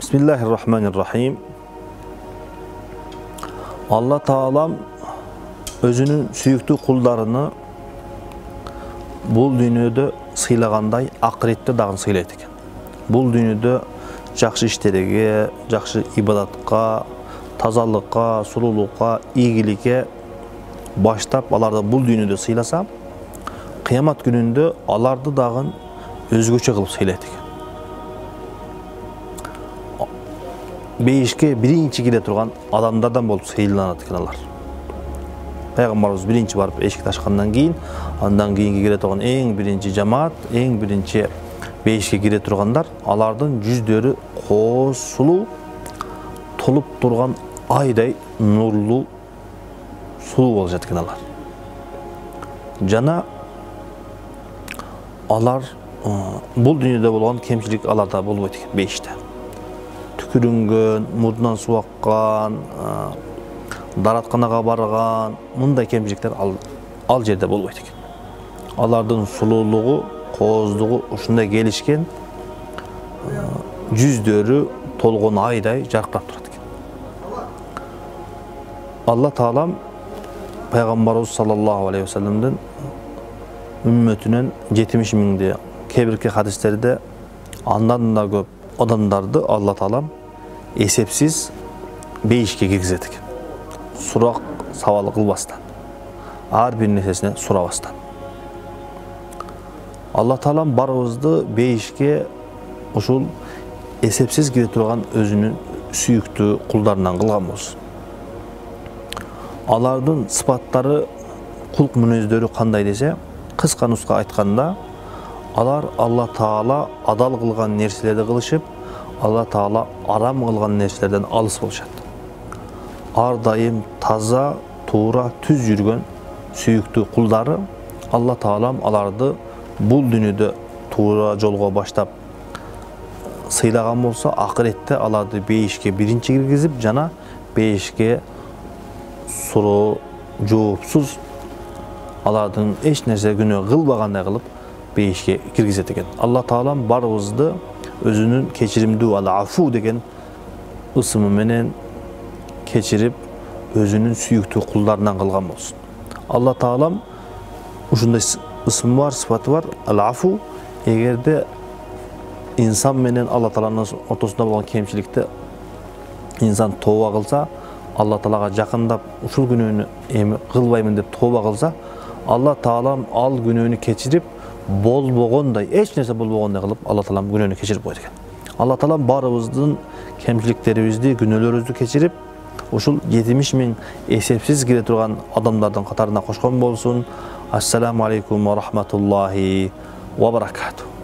Bismillahirrahmanirrahim. Allah Taalam özünün süyüktü kullarını bul dünyada sıylaganday ahiretте dagın sıylayt eken. Bul dünyada жақсы işlerге, жақсы ibadatка, тазалыкка, сулуулукка, ийгиликке баштап аларды бул dünyada сыйласа, кыямат күнүндө аларды дагын өзгөчө кылып сыйлайт экен. Бейишке биринчи келе турган адамдардан болуп сыйланат экен алар. Пайгамбарыбыз биринчи барып эшикти ачкандан кийин, андан кийинки келе турган эң биринчи жамаат, эң биринчи бейишке кире тургандар, алардын жүздөрү кооз сулуу, толуп турган айдай нурлуу, сулуу болушат экен алар. Жана алар бул дүйнөдө болгон кемчилик аларда болбойт экен бейиште. Түкүрүнгөн, мурдунан суу аккан, даратканага барган, мындай кемчиликтер ал жерде болбойт экен. Алардын сулуулугу, кооздугу ушундай келишкен, жүздөрү толгон айдай жаркырап турат экен. Алла Таалам Пайгамбарыбыз саллаллаху алейхи ва салламдын үммөтүнөн 70 миңди, кээ-бирки хадистерде андан да көп адамдарды Алла Таалам эсепсиз бейишке киргизет экен. Сурак сабал кылбастан, ар бир нерсесине сурабастан. Алла Таалам барыбызды бейишке ушул эсепсиз кире турган өзүнүн сүйүктүү кулдарынан кылган болсун. Алардын сыпаттары, кулк мүнөздөрү кандай десе, кыска нуска айтканда, алар Алла Таала адал кылган нерселерди кылышып, Алла Таала арам кылган нерселерден алыс болушат. Ар дайым таза, туура, түз жүргөн сүйүктүү кулдары Алла Таалам аларды бул дүйнөдө туура жолго баштап сыйлаган болсо, акыретте аларды бейишке биринчи киргизип, жана бейишке суроо, жоопсуз, алардын эч нерсе күнөө кылбагандай кылып бейишке киргизет экен. Алла Таалам барыбызды өзүнүн кечиримдүү ал-Афу деген ысымы менен кечирип, өзүнүн сүйүктүү кулдарынан кылган болсун. Алла Таалам ушундай ысымы бар, сыфаты бар, ал-Афу. Эгерде инсан менен Алла Тааланын ортосунда болгон кемчиликти инсан тооба кылса, Алла Таалага жакындап, ушул күнөөнү эми кылбаймын деп тооба кылса, Алла Таалам ал күнөөнү кечирип, болбогондой, эч нерсе болбогондой кылып Алла Таалам күнөөнү кечирип койт экен. Алла Таалам барыбыздын кемчиликтерибизди, күнөөлөрүбүздү кечирип, ушул 70 миң эсепсиз кире турган адамдардын катарына кошкон болсун. Ассаламу алейкум ва рахматуллахи ва баракатух.